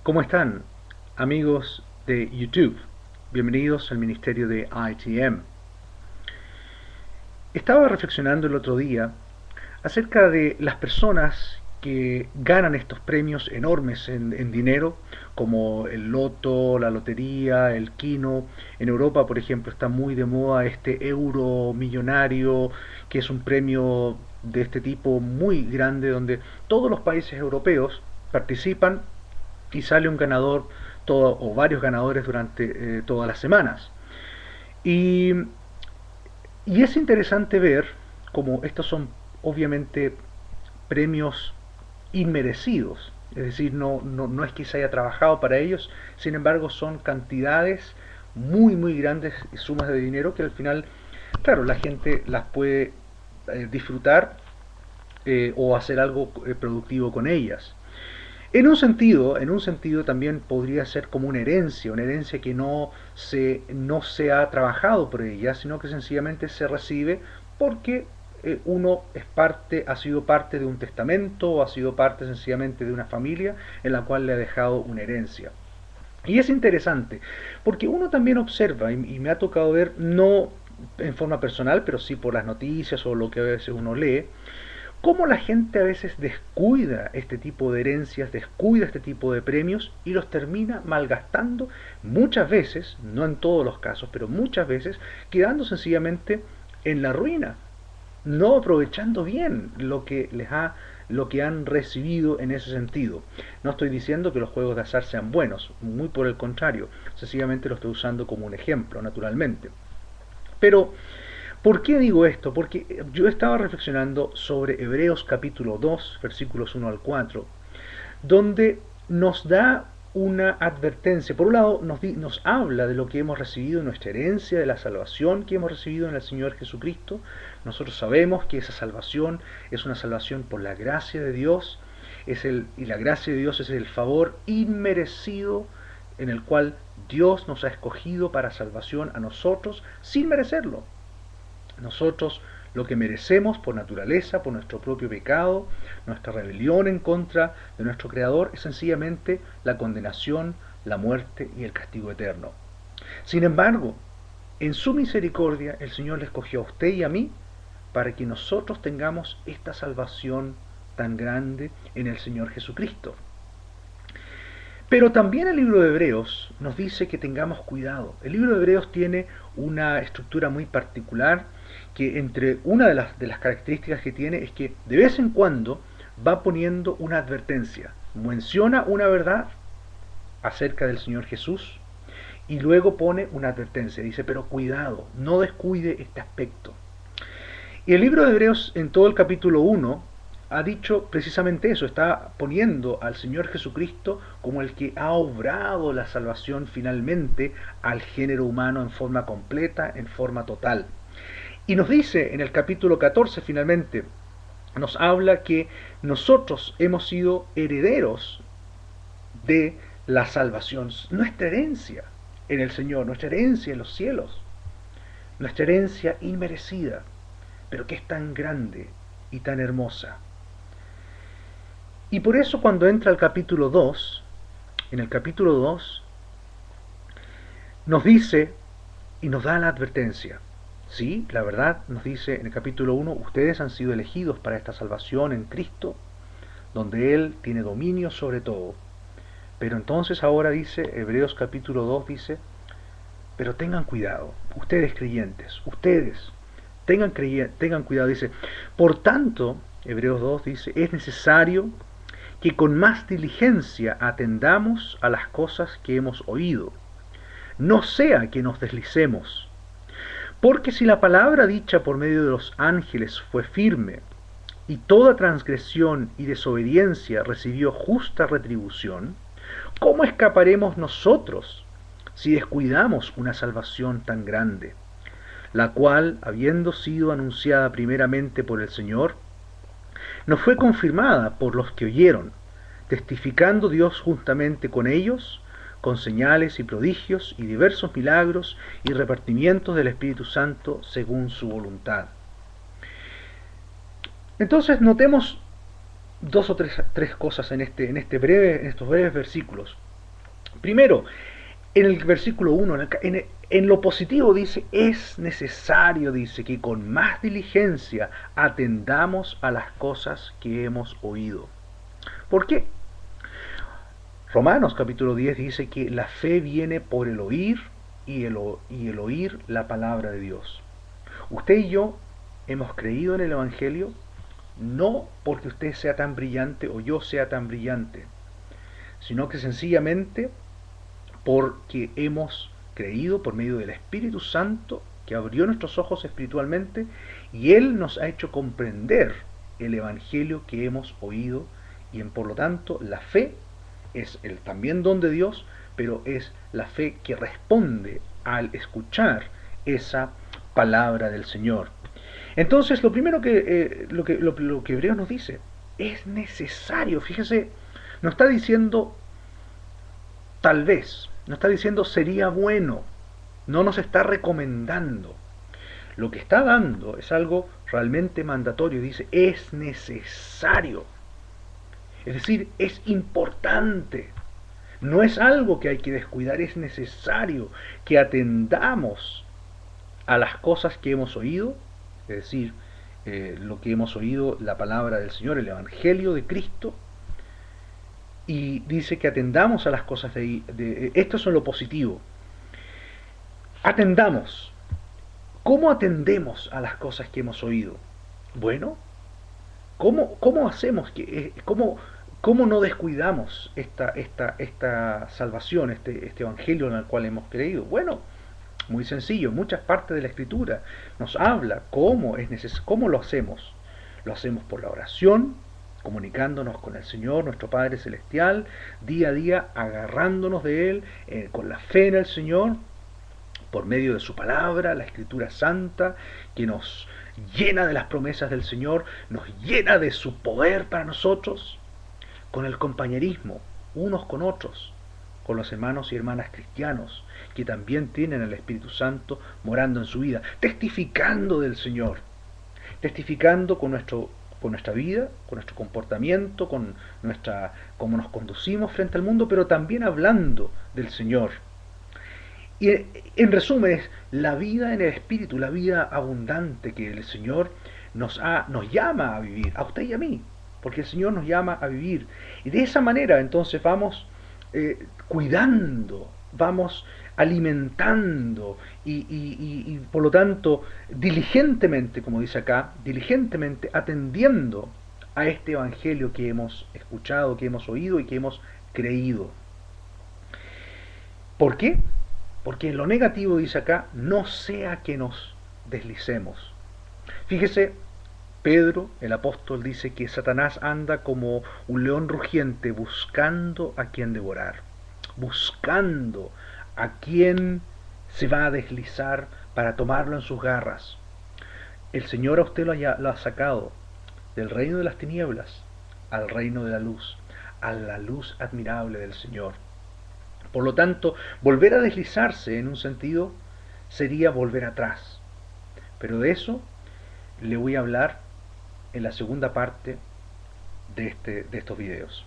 ¿Cómo están, amigos de YouTube? Bienvenidos al Ministerio de ITM. Estaba reflexionando el otro día acerca de las personas que ganan estos premios enormes en dinero, como el loto, la lotería, el kino. En Europa, por ejemplo, está muy de moda este euro millonario, que es un premio de este tipo muy grande, donde todos los países europeos participan y sale un ganador o varios ganadores durante todas las semanas. Y, y es interesante ver cómo estos son obviamente premios inmerecidos, es decir, no es que se haya trabajado para ellos, sin embargo son cantidades muy grandes, sumas de dinero que al final, claro, la gente las puede disfrutar o hacer algo productivo con ellas. En un sentido también podría ser como una herencia que no se ha trabajado por ella, sino que sencillamente se recibe porque uno es parte, ha sido parte de un testamento o ha sido parte sencillamente de una familia en la cual le ha dejado una herencia. Y es interesante, porque uno también observa, y me ha tocado ver, no en forma personal, pero sí por las noticias o lo que a veces uno lee, cómo la gente a veces descuida este tipo de herencias, descuida este tipo de premios y los termina malgastando muchas veces, no en todos los casos, pero muchas veces quedando sencillamente en la ruina, no aprovechando bien lo que han recibido en ese sentido. No estoy diciendo que los juegos de azar sean buenos, muy por el contrario, sencillamente lo estoy usando como un ejemplo, naturalmente. Pero ¿por qué digo esto? Porque yo estaba reflexionando sobre Hebreos capítulo 2, versículos 1 al 4, donde nos da una advertencia. Por un lado, nos habla de lo que hemos recibido en nuestra herencia, de la salvación que hemos recibido en el Señor Jesucristo. Nosotros sabemos que esa salvación es una salvación por la gracia de Dios, y la gracia de Dios es el favor inmerecido en el cual Dios nos ha escogido para salvación a nosotros sin merecerlo. Nosotros lo que merecemos por naturaleza, por nuestro propio pecado, nuestra rebelión en contra de nuestro Creador, es sencillamente la condenación, la muerte y el castigo eterno. Sin embargo, en su misericordia, el Señor le escogió a usted y a mí para que nosotros tengamos esta salvación tan grande en el Señor Jesucristo. Pero también el libro de Hebreos nos dice que tengamos cuidado. El libro de Hebreos tiene una estructura muy particular que entre una de las características que tiene es que de vez en cuando va poniendo una advertencia. Menciona una verdad acerca del Señor Jesús y luego pone una advertencia. Dice, pero cuidado, no descuide este aspecto. Y el libro de Hebreos en todo el capítulo 1 ha dicho precisamente eso, está poniendo al Señor Jesucristo como el que ha obrado la salvación finalmente al género humano en forma completa, en forma total. Y nos dice en el capítulo 14 finalmente, nos habla que nosotros hemos sido herederos de la salvación, nuestra herencia en el Señor, nuestra herencia en los cielos, nuestra herencia inmerecida, pero que es tan grande y tan hermosa. Y por eso cuando entra el capítulo 2, en el capítulo 2 nos dice y nos da la advertencia. Sí, la verdad nos dice en el capítulo 1, ustedes han sido elegidos para esta salvación en Cristo, donde Él tiene dominio sobre todo. Pero entonces ahora dice, Hebreos capítulo 2 dice, pero tengan cuidado, ustedes creyentes, ustedes, tengan cuidado, dice, por tanto, Hebreos 2 dice, es necesario que con más diligencia atendamos a las cosas que hemos oído, no sea que nos deslicemos. Porque si la palabra dicha por medio de los ángeles fue firme, y toda transgresión y desobediencia recibió justa retribución, ¿cómo escaparemos nosotros si descuidamos una salvación tan grande, la cual, habiendo sido anunciada primeramente por el Señor, nos fue confirmada por los que oyeron, testificando Dios juntamente con ellos, con señales y prodigios y diversos milagros y repartimientos del Espíritu Santo según su voluntad? Entonces notemos dos o tres cosas en estos breves versículos. Primero, en el versículo 1, en lo positivo dice, es necesario, dice, que con más diligencia atendamos a las cosas que hemos oído. ¿Por qué? Romanos capítulo 10 dice que la fe viene por el oír y el oír la palabra de Dios. Usted y yo hemos creído en el Evangelio no porque usted sea tan brillante o yo sea tan brillante, sino que sencillamente porque hemos creído por medio del Espíritu Santo que abrió nuestros ojos espiritualmente y Él nos ha hecho comprender el Evangelio que hemos oído y por lo tanto la fe es el también don de Dios, pero es la fe que responde al escuchar esa palabra del Señor. Entonces, lo primero lo que Hebreos nos dice, es necesario, fíjese, no está diciendo tal vez, no está diciendo sería bueno, no nos está recomendando. Lo que está dando es algo realmente mandatorio, dice, es necesario. Es decir, es importante. No es algo que hay que descuidar, es necesario que atendamos a las cosas que hemos oído, es decir, lo que hemos oído, la palabra del Señor, el Evangelio de Cristo, y dice que atendamos a las cosas esto es lo positivo. Atendamos. ¿Cómo atendemos a las cosas que hemos oído? Bueno, ¿cómo hacemos cómo no descuidamos esta salvación, este evangelio en el cual hemos creído? Bueno, muy sencillo, muchas partes de la Escritura nos habla cómo lo hacemos. Lo hacemos por la oración, comunicándonos con el Señor, nuestro Padre Celestial, día a día, agarrándonos de Él, con la fe en el Señor, por medio de su palabra, la Escritura Santa, que nos llena de las promesas del Señor, nos llena de su poder para nosotros, con el compañerismo, unos con otros, con los hermanos y hermanas cristianos, que también tienen el Espíritu Santo morando en su vida, testificando del Señor, testificando con nuestra vida, con nuestro comportamiento, cómo nos conducimos frente al mundo, pero también hablando del Señor. Y en resumen es la vida en el Espíritu, la vida abundante que el Señor nos llama a vivir, a usted y a mí, porque el Señor nos llama a vivir. Y de esa manera entonces vamos cuidando, vamos alimentando y por lo tanto diligentemente, como dice acá, diligentemente atendiendo a este Evangelio que hemos escuchado, que hemos oído y que hemos creído. ¿Por qué? Porque en lo negativo, dice acá, no sea que nos deslicemos. Fíjese, Pedro, el apóstol, dice que Satanás anda como un león rugiente buscando a quien devorar, buscando a quien se va a deslizar para tomarlo en sus garras. El Señor a usted lo ha sacado del reino de las tinieblas al reino de la luz, a la luz admirable del Señor. Por lo tanto, volver a deslizarse en un sentido sería volver atrás. Pero de eso le voy a hablar en la segunda parte de estos videos.